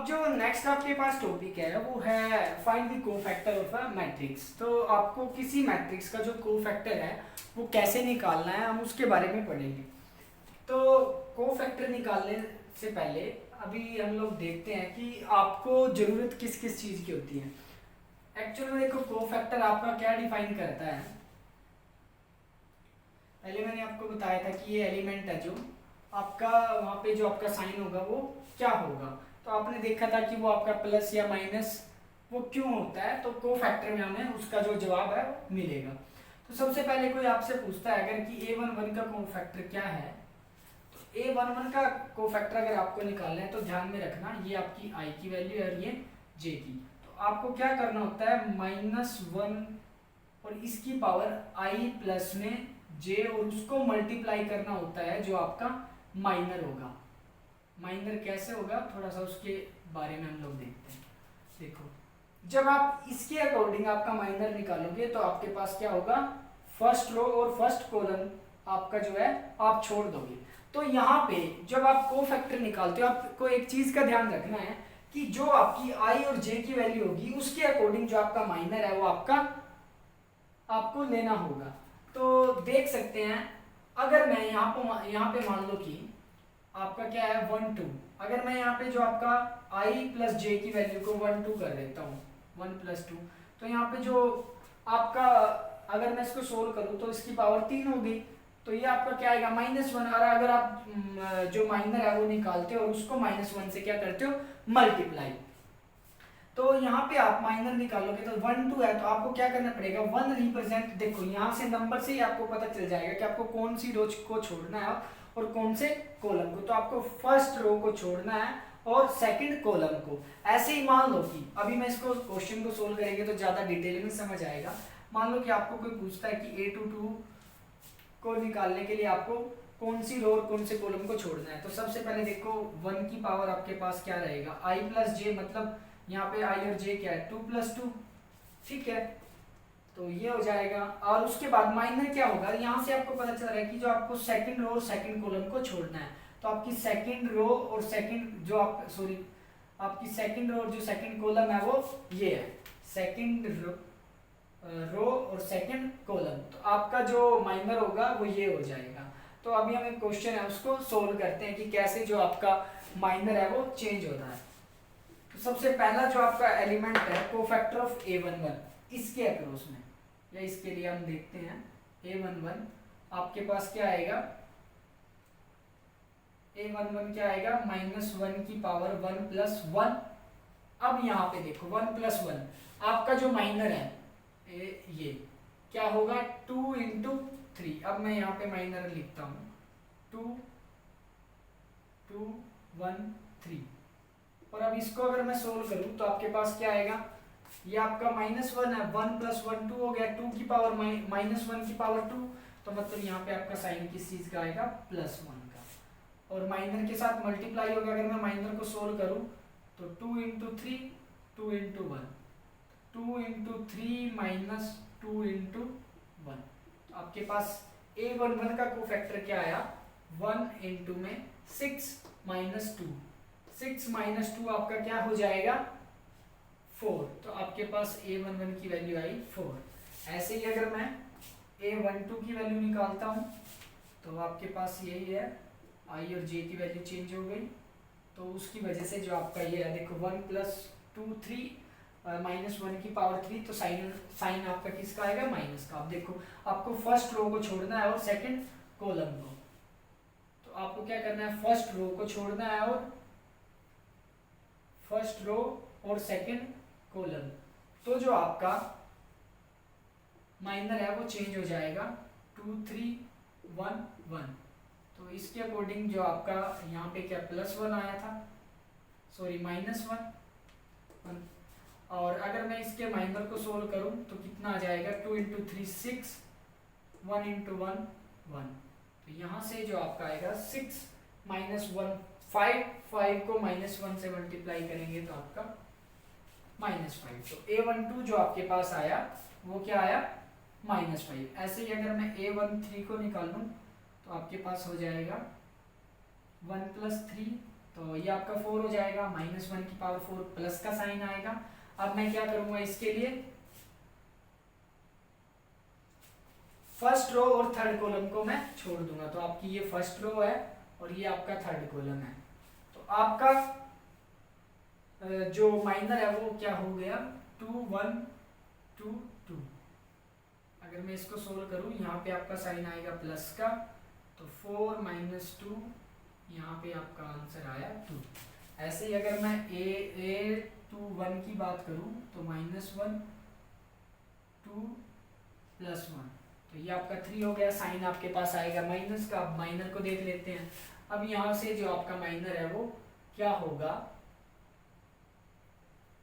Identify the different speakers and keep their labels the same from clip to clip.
Speaker 1: अब जो नेक्स्ट आपके पास टॉपिक है वो है find the cofactor of a matrix. तो आपको किसी मैट्रिक्स का जो कोफैक्टर है वो कैसे निकालना है, हम उसके बारे में पढ़ेंगे। तो कोफैक्टर निकालने से पहले अभी हम लोग देखते हैं कि आपको ज़रूरत किस किस चीज़ की होती है। एक्चुअली में देखो, कोफैक्टर आपका क्या डिफाइन करता है। पहले मैंने आपको बताया था कि ये एलिमेंट है जो आपका, वहाँ पे जो आपका साइन होगा वो क्या होगा। तो आपने देखा था कि वो आपका प्लस या माइनस वो क्यों होता है, तो कोफैक्टर में हमें उसका जो जवाब है वो मिलेगा। तो सबसे पहले कोई आपसे पूछता है अगर कि a11 का कोफैक्टर क्या है, तो a11 का कोफैक्टर अगर आपको निकालना है तो ध्यान में रखना ये आपकी i की वैल्यू है और ये j की। तो आपको क्या करना होता है, -1 और इसकी पावर i प्लस में j और उसको मल्टीप्लाई करना होता है जो आपका माइनर होगा। माइनर कैसे होगा, थोड़ा सा उसके बारे में हम लोग देखते हैं। देखो, जब आप इसके अकॉर्डिंग आपका माइनर निकालोगे तो आपके पास क्या होगा, फर्स्ट रो और फर्स्ट कॉलम आपका जो है आप छोड़ दोगे। तो यहाँ पे जब आप कोफैक्टर निकालते हो आपको एक चीज का ध्यान रखना है कि जो आपकी आई और जे की वैल्यू होगी उसके अकॉर्डिंग जो आपका माइनर है वो आपको लेना होगा। तो देख सकते हैं, अगर मैं यहाँ पे मान लो कि आपका क्या है 1 2, अगर मैं यहाँ पे जो आपका i प्लस जे की वैल्यू को 1 2 कर देता हूँ 1 + 2, तो यहाँ पे जो आपका, अगर मैं इसको सोल्व करूँ तो इसकी पावर 3 हो गई। तो ये आपका क्या आएगा -1। और अगर आप जो माइनर है वो निकालते हो और उसको -1 से क्या करते हो, मल्टीप्लाई। तो यहाँ पे आप माइनर निकालोगे तो 1 2 है, तो आपको क्या करना पड़ेगा, 1 रिप्रेजेंट। देखो यहाँ से नंबर से ही आपको पता चल जाएगा कि आपको कौन सी रो को छोड़ना है और कौन से कॉलम को। तो आपको फर्स्ट रो को छोड़ना है और सेकंड कॉलम को। ऐसे ही मान लो कि अभी मैं इसको क्वेश्चन को सोल्व करेंगे तो ज्यादा डिटेल में समझ आएगा। मान लो कि आपको कोई पूछता है कि a22 को निकालने के लिए आपको कौन सी रो और कौन से कॉलम को छोड़ना है। तो सबसे पहले देखो 1 की पावर आपके पास क्या रहेगा, i प्लस जे, मतलब यहाँ पे i और j क्या है 2 + 2, ठीक है। तो ये हो जाएगा। और उसके बाद माइनर क्या होगा, यहाँ से आपको पता चल रहा है कि जो आपको सेकंड रो और सेकंड कॉलम को छोड़ना है। तो आपकी सेकंड रो और सेकंड जो आप सॉरी आपकी सेकंड रो और जो सेकंड कॉलम है वो ये है, सेकंड रो और सेकंड कॉलम। तो आपका जो माइनर होगा वो ये हो जाएगा। तो अभी हम एक क्वेश्चन है उसको सोल्व करते हैं कि कैसे जो आपका माइनर है वो चेंज होता है। तो सबसे पहला जो आपका एलिमेंट है कोफैक्टर ऑफ a11, इसके अक्रॉस में या इसके लिए हम देखते हैं a11 आपके पास क्या आएगा, a11 क्या आएगा, -1 की पावर 1 + 1। अब यहाँ पे देखो 1 + 1 आपका जो माइनर है ये क्या होगा 2 × 3। अब मैं यहाँ पे माइनर लिखता हूँ 2 2 1 3। और अब इसको अगर मैं सोल्व करूँ तो आपके पास क्या आएगा, ये आपका -1 है, 1 + 1 2 हो गया, 2 की पावर -1 की पावर 2। तो मतलब यहाँ पे आपका साइन किस चीज का आएगा, +1 का। और माइनर के साथ मल्टीप्लाई होगा। अगर मैं माइनर को सोल्व करूँ तो 2 × 3 2 × 1 2 × 3 - 2 × 1। तो आपके पास a11 का कोफैक्टर क्या आया, 1 × में 6 - 2, 6 - 2 आपका क्या हो जाएगा 4। तो आपके पास a11 की वैल्यू आई 4। ऐसे ही अगर मैं a12 की वैल्यू निकालता हूँ तो आपके पास यही है, i और j की वैल्यू चेंज हो गई। तो उसकी वजह से जो आपका ये है, देखो 1 + 2 3 -1 की पावर 3, तो साइन आपका किसका आएगा, माइनस का। अब देखो आपको फर्स्ट रो को छोड़ना है और सेकंड कॉलम को। तो आपको क्या करना है, फर्स्ट रो को छोड़ना है और फर्स्ट रो और सेकंड कॉलम। तो जो आपका माइनर है वो चेंज हो जाएगा 2 3 1 1। तो इसके अकॉर्डिंग जो आपका यहाँ पे क्या +1 आया था, सॉरी -1। और अगर मैं इसके माइनर को सोल्व करूँ तो कितना आ जाएगा, 2 × 3 6 1 × 1 1। तो यहाँ से जो आपका आएगा 6 - 1 5 को -1 से मल्टीप्लाई करेंगे तो आपका -5। तो a12 जो आपके पास आया वो क्या आया, -5। ऐसे ही अगर मैं a13 को निकालूं तो आपके पास हो जाएगा 1 + 3 तो ये आपका 4 हो जाएगा, -1⁴ प्लस का साइन आएगा। अब मैं क्या करूँगा इसके लिए, फर्स्ट रो और थर्ड कॉलम को मैं छोड़ दूंगा। तो आपकी ये फर्स्ट रो है और ये आपका थर्ड कॉलम है। तो आपका जो माइनर है वो क्या हो गया, 2 1 2 2। अगर मैं इसको सोल्व करूं, यहाँ पे आपका साइन आएगा प्लस का, तो 4 - 2, यहाँ पे आपका आंसर आया 2। ऐसे ही अगर मैं a21 की बात करूं तो -1 2 +1, तो ये आपका 3 हो गया। साइन आपके पास आएगा माइनस का। अब माइनर को देख लेते हैं। अब यहाँ से जो आपका माइनर है वो क्या होगा,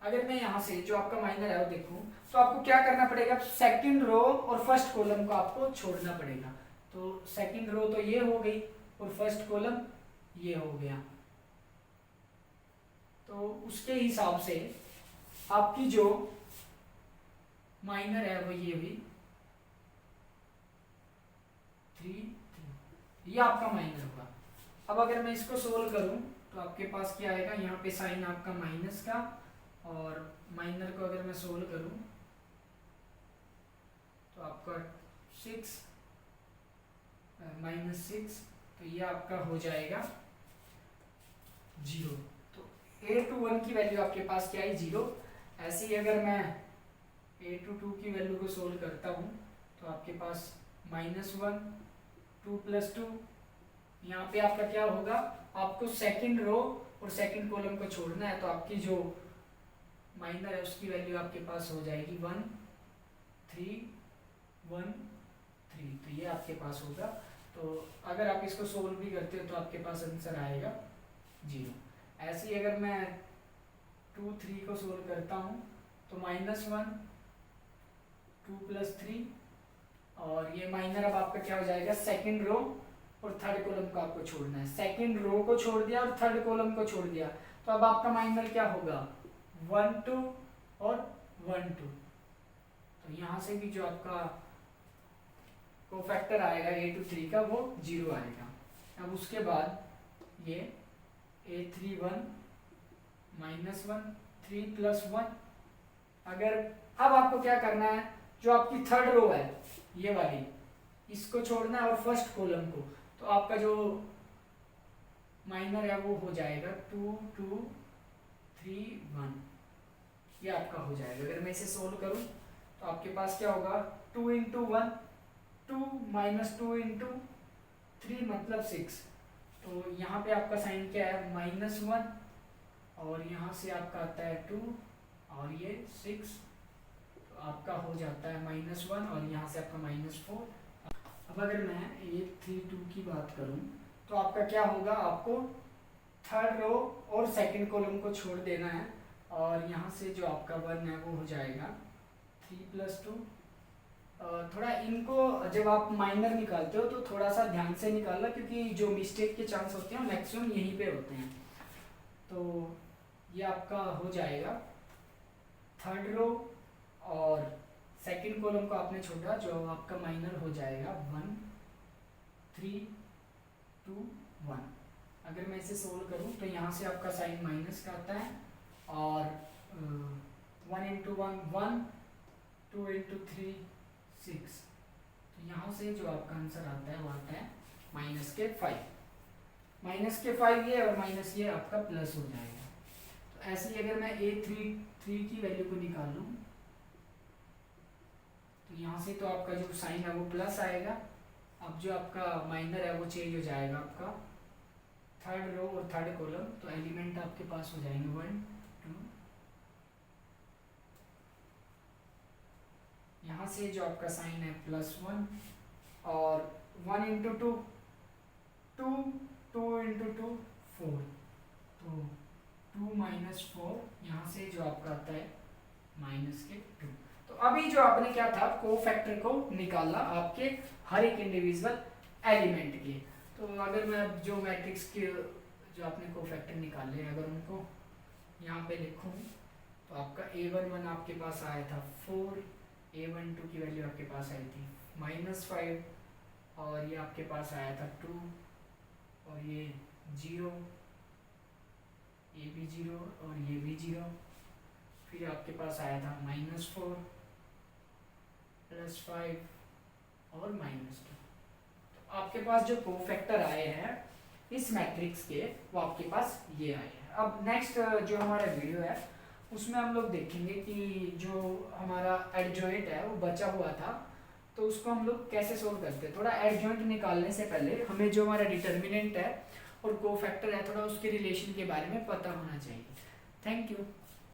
Speaker 1: अगर मैं यहाँ से जो आपका माइनर है वो देखूं तो आपको क्या करना पड़ेगा, सेकंड रो और फर्स्ट कॉलम को आपको छोड़ना पड़ेगा। तो सेकंड रो तो ये हो गई और फर्स्ट कॉलम ये हो गया। तो उसके हिसाब से आपकी जो माइनर है वो ये भी 3 ये आपका माइनर होगा। अब अगर मैं इसको सोल्व करूं तो आपके पास क्या आएगा, यहाँ पे साइन आपका माइनस का, और माइनर को अगर मैं सोल्व करूं तो आपका 6 -6, तो ये आपका हो जाएगा 0। तो a21 की वैल्यू आपके पास क्या है, 0। ऐसे ही अगर मैं a22 की वैल्यू को सोल्व करता हूं तो आपके पास -1 2 + 2, यहाँ पे आपका क्या होगा, आपको सेकंड रो और सेकंड कॉलम को छोड़ना है। तो आपकी जो माइनर है उसकी वैल्यू आपके पास हो जाएगी 1 3 1 3, तो ये आपके पास होगा। तो अगर आप इसको सोल्व भी करते हो तो आपके पास आंसर आएगा 0। ऐसे ही अगर मैं 2 3 को सोल्व करता हूँ तो -1 2 + 3, और ये माइनर अब आपका क्या हो जाएगा, सेकंड रो और थर्ड कॉलम को आपको छोड़ना है। सेकंड रो को छोड़ दिया और थर्ड कॉलम को छोड़ दिया, तो अब आपका माइनर क्या होगा, 1 2 और 1 2। तो यहाँ से भी जो आपका कोफैक्टर आएगा a23 का वो 0 आएगा। अब उसके बाद ये a31 -1 3 + 1। अगर अब आपको क्या करना है, जो आपकी थर्ड रो है ये वाली, इसको छोड़ना है और फर्स्ट कॉलम को। तो आपका जो माइनर है वो हो जाएगा 2 2 3 1, ये आपका हो जाएगा। अगर मैं इसे सोल्व करूं तो आपके पास क्या होगा, 2 × 1 2 -2 × 3 मतलब 6। तो यहाँ पे आपका साइन क्या है, -1, और यहाँ से आपका आता है 2 और ये 6, तो आपका हो जाता है -1 और यहाँ से आपका -4। अब अगर मैं a32 की बात करूं तो आपका क्या होगा, आपको थर्ड रो और सेकंड कॉलम को छोड़ देना है, और यहाँ से जो आपका 1 है वो हो जाएगा 3 + 2। थोड़ा इनको जब आप माइनर निकालते हो तो थोड़ा सा ध्यान से निकालना, क्योंकि जो मिस्टेक के चांस होते हैं मैक्सिमम यहीं पे होते हैं। तो ये आपका हो जाएगा थर्ड रो और सेकंड कॉलम को आपने छोड़ा, जो आपका माइनर हो जाएगा 1 3 2 1। अगर मैं इसे सोल्व करूं तो यहाँ से आपका साइन माइनस का आता है, और 1 × 1 1 2 × 3 6, तो यहाँ से जो आपका आंसर आता है वो आता है -5। -5 ये और माइनस ये आपका प्लस हो जाएगा। तो ऐसे ही अगर मैं a33 की वैल्यू को निकालूं तो यहाँ से तो आपका जो साइन है वो प्लस आएगा। अब जो आपका माइनर है वो चेंज हो जाएगा, आपका थर्ड रो और थर्ड कॉलम, तो एलिमेंट आपके पास हो जाएंगे 1 2। यहाँ से जो आपका साइन है +1, और 1 × 2 2 2 × 2 4, तो 2 - 4, यहाँ से जो आपका आता है -2। तो अभी जो आपने क्या था, कोफैक्टर को निकाला आपके हर एक इंडिविजुअल एलिमेंट के। तो अगर मैं जो मैट्रिक्स के जो आपने कोफैक्टर निकाले अगर उनको यहाँ पे लिखूँ तो आपका a11 आपके पास आया था 4, a12 की वैल्यू आपके पास आई थी -5, और ये आपके पास आया था 2, और ये 0, ये भी 0 और ये भी 0। फिर आपके पास आया था -4 +5 और -2। तो आपके पास जो कोफैक्टर आए हैं इस मैट्रिक्स के वो आपके पास ये आए हैं। अब नेक्स्ट जो हमारा वीडियो है उसमें हम लोग देखेंगे कि जो हमारा एडजॉइंट है वो बचा हुआ था तो उसको हम लोग कैसे सोल्व करते हैं। थोड़ा एडजॉइंट निकालने से पहले हमें जो हमारा डिटर्मिनेंट है और कोफैक्टर है थोड़ा उसके रिलेशन के बारे में पता होना चाहिए। Thank you.